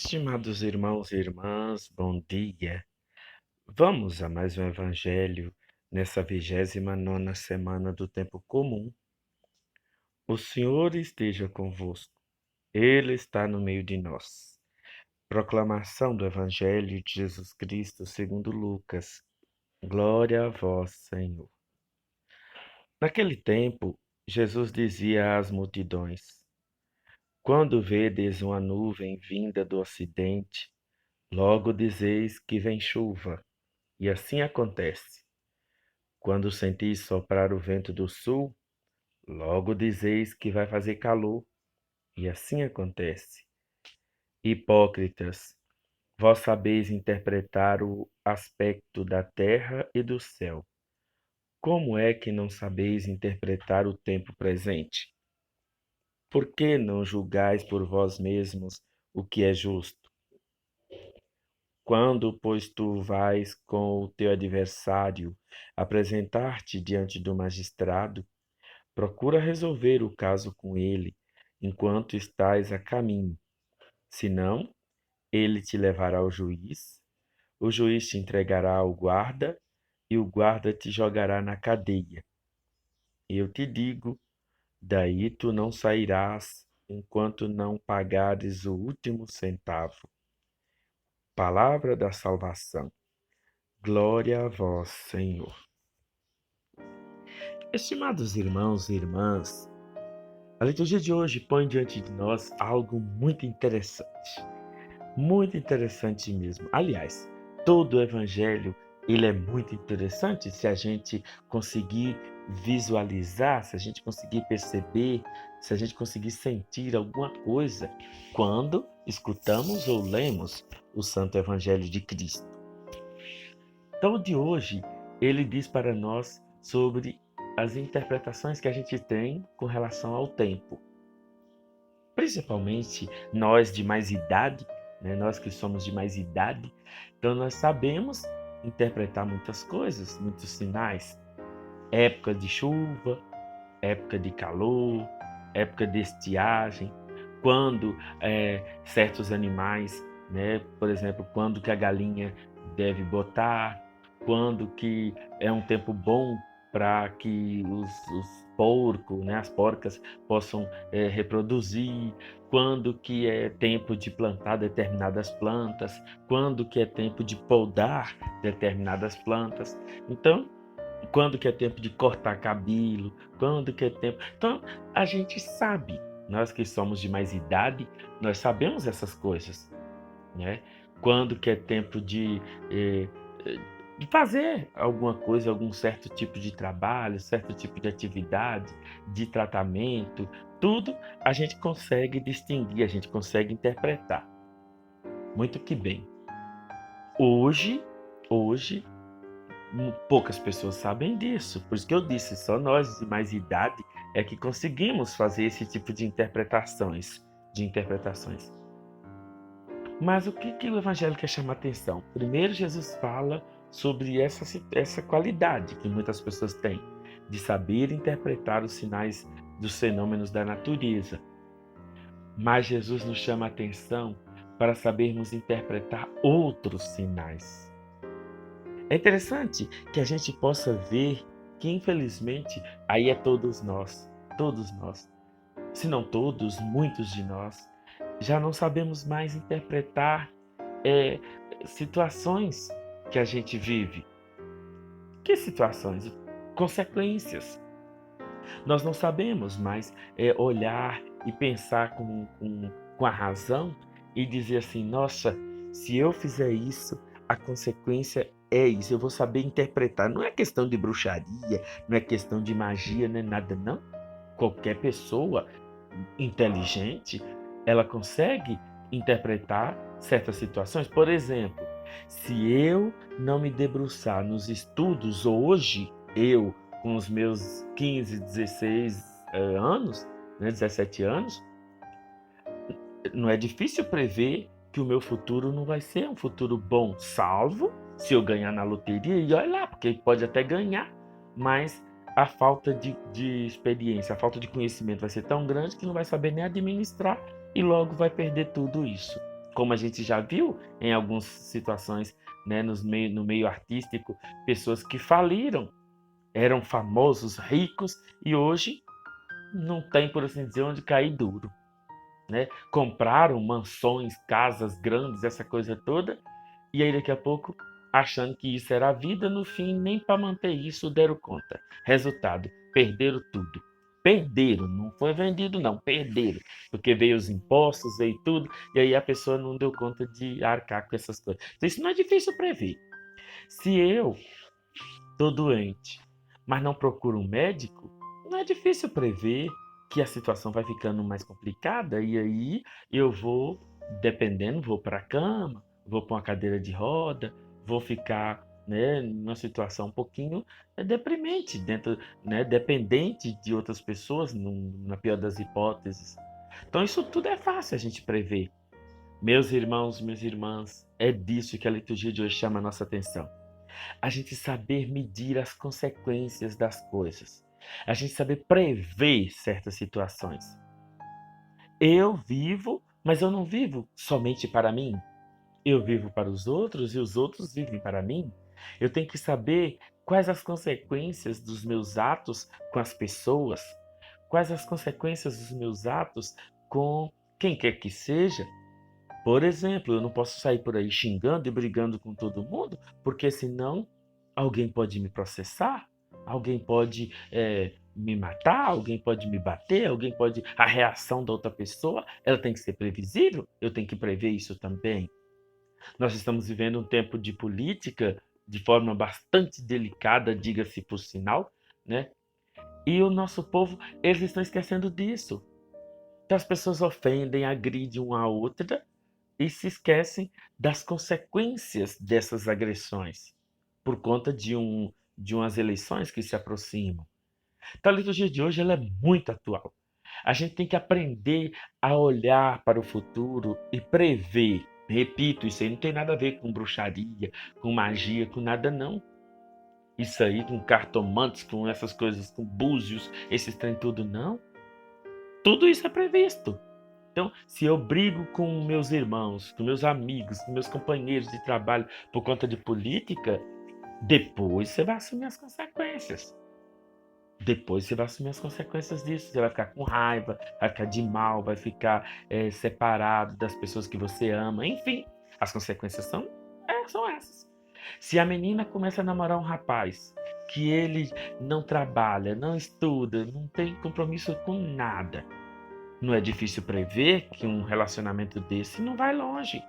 Estimados irmãos e irmãs, bom dia. Vamos a mais um evangelho nessa 29ª semana do tempo comum. O Senhor esteja convosco. Ele está no meio de nós. Proclamação do Evangelho de Jesus Cristo segundo Lucas. Glória a vós, Senhor. Naquele tempo, Jesus dizia às multidões: Quando vedes uma nuvem vinda do ocidente, logo dizeis que vem chuva. E assim acontece. Quando sentis soprar o vento do sul, logo dizeis que vai fazer calor, e assim acontece. Hipócritas, vós sabeis interpretar o aspecto da terra e do céu. Como é que não sabeis interpretar o tempo presente? Por que não julgais por vós mesmos o que é justo? Quando, pois, tu vais com o teu adversário apresentar-te diante do magistrado, procura resolver o caso com ele enquanto estás a caminho. Senão, ele te levará ao juiz, o juiz te entregará ao guarda e o guarda te jogará na cadeia. Eu te digo, daí tu não sairás enquanto não pagares o último centavo. Palavra da salvação. Glória a vós, Senhor. Estimados irmãos e irmãs, a liturgia de hoje põe diante de nós algo muito interessante mesmo. Aliás, todo o evangelho ele é muito interessante se a gente conseguir visualizar, se a gente conseguir perceber, se a gente conseguir sentir alguma coisa quando escutamos ou lemos o Santo Evangelho de Cristo. Então, o de hoje, ele diz para nós sobre as interpretações que a gente tem com relação ao tempo. Principalmente nós de mais idade, né? Nós que somos de mais idade, então nós sabemos interpretar muitas coisas, muitos sinais. Época de chuva, época de calor, época de estiagem, quando certos animais, né? Por exemplo, quando que a galinha deve botar, quando que é um tempo bom para que os porcos, né, as porcas possam reproduzir, quando que é tempo de plantar determinadas plantas, quando que é tempo de podar determinadas plantas. Então, quando que é tempo de cortar cabelo, quando que é tempo. Então, a gente sabe, nós que somos de mais idade, nós sabemos essas coisas, né? Quando que é tempo de fazer alguma coisa, algum certo tipo de trabalho, certo tipo de atividade, de tratamento, tudo a gente consegue distinguir, a gente consegue interpretar. Muito que bem. Hoje, poucas pessoas sabem disso. Por isso que eu disse, só nós de mais idade é que conseguimos fazer esse tipo de interpretações. Mas o que o Evangelho quer chamar a atenção? Primeiro, Jesus fala sobre essa qualidade que muitas pessoas têm, de saber interpretar os sinais dos fenômenos da natureza. Mas Jesus nos chama a atenção para sabermos interpretar outros sinais. É interessante que a gente possa ver que, infelizmente, aí é todos nós, se não todos, muitos de nós, já não sabemos mais interpretar é, situações que a gente vive. Que situações? Consequências. Nós não sabemos mais olhar e pensar com a razão e dizer assim: nossa, se eu fizer isso, a consequência é isso. Eu vou saber interpretar. Não é questão de bruxaria, não é questão de magia, não é nada, não. Qualquer pessoa inteligente, ela consegue interpretar certas situações. Por exemplo, se eu não me debruçar nos estudos hoje, eu com os meus 15, 16 anos, né, 17 anos, não é difícil prever que o meu futuro não vai ser um futuro bom, salvo se eu ganhar na loteria, e olha lá, porque pode até ganhar, mas a falta de experiência, a falta de conhecimento vai ser tão grande que não vai saber nem administrar e logo vai perder tudo isso. Como a gente já viu em algumas situações, né, no meio artístico, pessoas que faliram, eram famosos, ricos e hoje não tem, por assim dizer, onde cair duro, né? Compraram mansões, casas grandes, essa coisa toda, e aí daqui a pouco, achando que isso era a vida, no fim, nem para manter isso deram conta. Resultado, perderam tudo. Perderam, não foi vendido não, perderam. Porque veio os impostos, veio tudo, e aí a pessoa não deu conta de arcar com essas coisas. Então isso não é difícil prever. Se eu estou doente, mas não procuro um médico, não é difícil prever que a situação vai ficando mais complicada e aí eu vou, dependendo, vou para a cama, vou para uma cadeira de roda, vou ficar, né, numa situação um pouquinho deprimente, dentro, né, dependente de outras pessoas, na pior das hipóteses. Então isso tudo é fácil a gente prever. Meus irmãos, minhas irmãs, é disso que a liturgia de hoje chama a nossa atenção. A gente saber medir as consequências das coisas. A gente saber prever certas situações. Eu vivo, mas eu não vivo somente para mim. Eu vivo para os outros e os outros vivem para mim. Eu tenho que saber quais as consequências dos meus atos com as pessoas, quais as consequências dos meus atos com quem quer que seja. Por exemplo, eu não posso sair por aí xingando e brigando com todo mundo, porque senão alguém pode me processar, alguém pode me matar, alguém pode me bater, alguém pode. A reação da outra pessoa, ela tem que ser previsível, eu tenho que prever isso também. Nós estamos vivendo um tempo de política de forma bastante delicada, diga-se por sinal, né? E o nosso povo, eles estão esquecendo disso. Então as pessoas ofendem, agridem uma a outra e se esquecem das consequências dessas agressões por conta de umas eleições que se aproximam. Então a liturgia de hoje ela é muito atual. A gente tem que aprender a olhar para o futuro e prever. Repito, isso aí não tem nada a ver com bruxaria, com magia, com nada não. Isso aí com cartomantes, com essas coisas, com búzios, esses trem tudo não. Tudo isso é previsto. Então, se eu brigo com meus irmãos, com meus amigos, com meus companheiros de trabalho por conta de política, depois você vai assumir as consequências. Depois você vai assumir as consequências disso. Você vai ficar com raiva, vai ficar de mal, vai ficar separado das pessoas que você ama. Enfim, as consequências são essas. Se a menina começa a namorar um rapaz que ele não trabalha, não estuda, não tem compromisso com nada, não é difícil prever que um relacionamento desse não vai longe.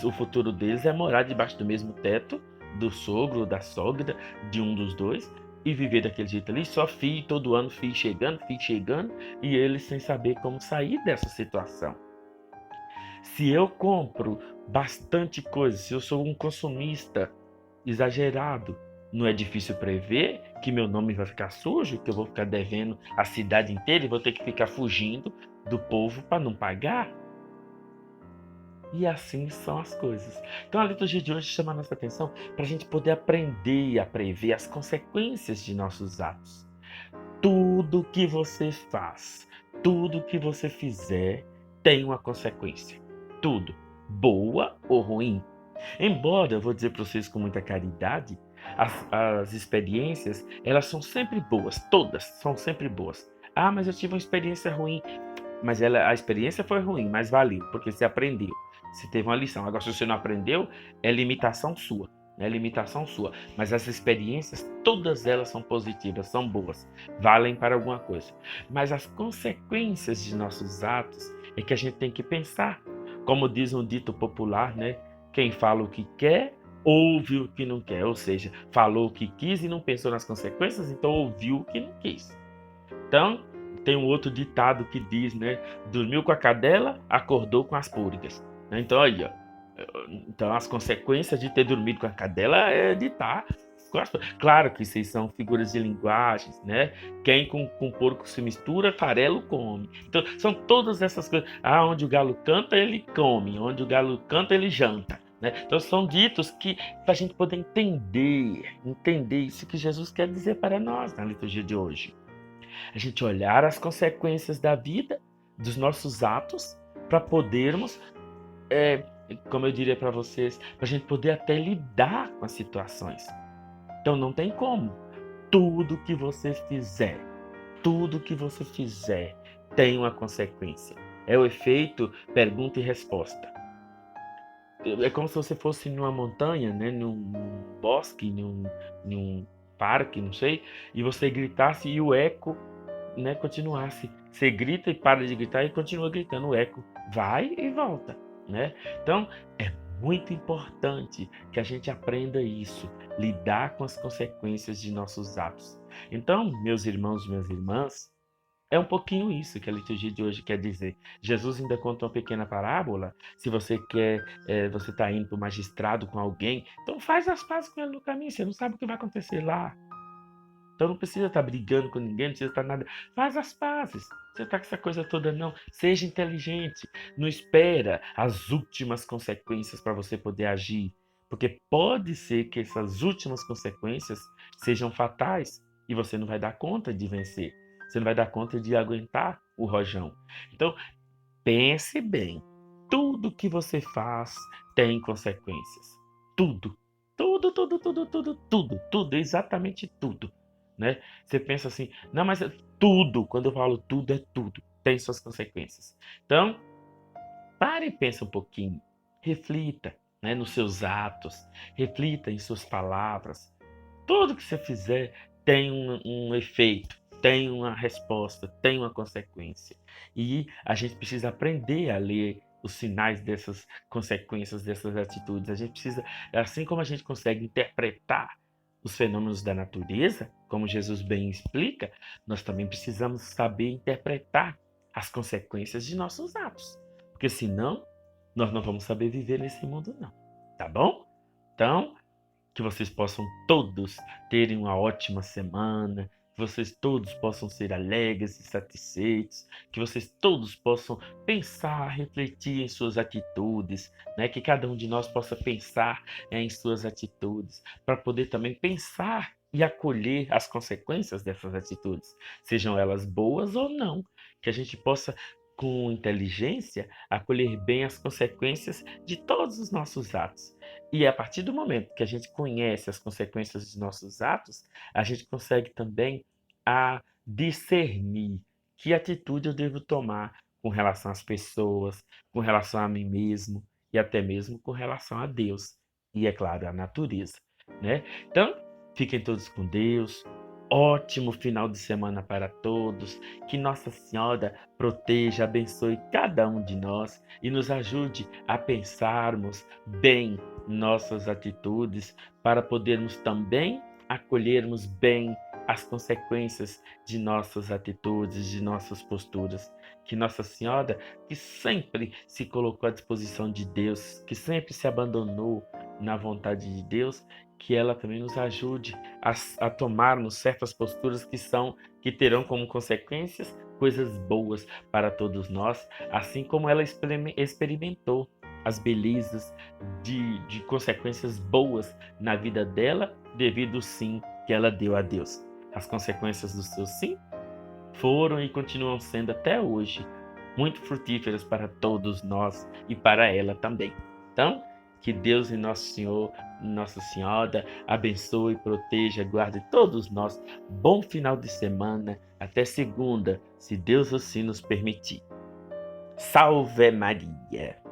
O futuro deles é morar debaixo do mesmo teto do sogro ou da sogra, de um dos dois, e viver daquele jeito ali, só filho, todo ano filho chegando, e eles sem saber como sair dessa situação. Se eu compro bastante coisa, se eu sou um consumista exagerado, não é difícil prever que meu nome vai ficar sujo, que eu vou ficar devendo a cidade inteira e vou ter que ficar fugindo do povo para não pagar? E assim são as coisas. Então a liturgia de hoje chama a nossa atenção para a gente poder aprender a prever as consequências de nossos atos. Tudo que você faz, tudo que você fizer tem uma consequência. Tudo, boa ou ruim. Embora, eu vou dizer para vocês com muita caridade, as experiências, elas são sempre boas, todas são sempre boas. Ah, mas eu tive uma experiência ruim. Mas a experiência foi ruim, mas valeu, porque você aprendeu. Você teve uma lição. Agora, se você não aprendeu, é limitação sua. É limitação sua. Mas as experiências, todas elas são positivas, são boas, valem para alguma coisa. Mas as consequências de nossos atos é que a gente tem que pensar. Como diz um dito popular, né? Quem fala o que quer, ouve o que não quer. Ou seja, falou o que quis e não pensou nas consequências, então ouviu o que não quis. Então, tem um outro ditado que diz, né? Dormiu com a cadela, acordou com as púricas. Então, aí, ó. Então, as consequências de ter dormido com a cadela é de estar com as... Claro que vocês são figuras de linguagens, né? Quem com porco se mistura, farelo come. Então, são todas essas coisas. Ah, onde o galo canta, ele come. Onde o galo canta, ele janta. Né? Então, são ditos que para a gente poder entender isso que Jesus quer dizer para nós na liturgia de hoje. A gente olhar as consequências da vida, dos nossos atos, para podermos é, como eu diria para vocês, para a gente poder até lidar com as situações. Então não tem como. Tudo que você fizer, tudo que você fizer tem uma consequência. É o efeito pergunta e resposta. É como se você fosse numa montanha, né, num bosque, num parque, não sei, e você gritasse e o eco, né, continuasse. Você grita e para de gritar e continua gritando, o eco vai e volta, né? Então, é muito importante que a gente aprenda isso, lidar com as consequências de nossos atos. Então, meus irmãos, minhas irmãs, é um pouquinho isso que a liturgia de hoje quer dizer. Jesus ainda conta uma pequena parábola. Se você quer, você está indo para o magistrado com alguém, então faz as pazes com ele no caminho. Você não sabe o que vai acontecer lá. Então não precisa estar brigando com ninguém, não precisa estar nada. Faz as pazes. Você está com essa coisa toda, não. Seja inteligente. Não espera as últimas consequências para você poder agir. Porque pode ser que essas últimas consequências sejam fatais e você não vai dar conta de vencer. Você não vai dar conta de aguentar o rojão. Então, pense bem. Tudo que você faz tem consequências. Tudo. Tudo, exatamente tudo, né? Você pensa assim, não, mas é tudo, quando eu falo tudo, é tudo, tem suas consequências. Então, pare e pense um pouquinho, reflita, né, nos seus atos, reflita em suas palavras. Tudo que você fizer tem um efeito, tem uma resposta, tem uma consequência. E a gente precisa aprender a ler os sinais dessas consequências, dessas atitudes. A gente precisa, assim como a gente consegue interpretar os fenômenos da natureza, como Jesus bem explica, nós também precisamos saber interpretar as consequências de nossos atos. Porque senão, nós não vamos saber viver nesse mundo, não. Tá bom? Então, que vocês possam todos terem uma ótima semana, que vocês todos possam ser alegres e satisfeitos, que vocês todos possam pensar, refletir em suas atitudes, né? Que cada um de nós possa pensar em suas atitudes, para poder também pensar e acolher as consequências dessas atitudes, sejam elas boas ou não, que a gente possa com inteligência acolher bem as consequências de todos os nossos atos. E a partir do momento que a gente conhece as consequências dos nossos atos, a gente consegue também a discernir que atitude eu devo tomar com relação às pessoas, com relação a mim mesmo e até mesmo com relação a Deus e, é claro, à natureza, né? Então, fiquem todos com Deus. Ótimo final de semana para todos. Que Nossa Senhora proteja, abençoe cada um de nós e nos ajude a pensarmos bem nossas atitudes para podermos também acolhermos bem as consequências de nossas atitudes, de nossas posturas. Que Nossa Senhora, que sempre se colocou à disposição de Deus, que sempre se abandonou na vontade de Deus, que ela também nos ajude a tomarmos certas posturas que terão como consequências coisas boas para todos nós, assim como ela experimentou as belezas de consequências boas na vida dela, devido ao sim que ela deu a Deus. As consequências do seu sim foram e continuam sendo até hoje muito frutíferas para todos nós e para ela também. Então, que Deus e Nosso Senhor, Nossa Senhora, abençoe, proteja, guarde todos nós. Bom final de semana, até segunda, se Deus assim nos permitir. Salve Maria!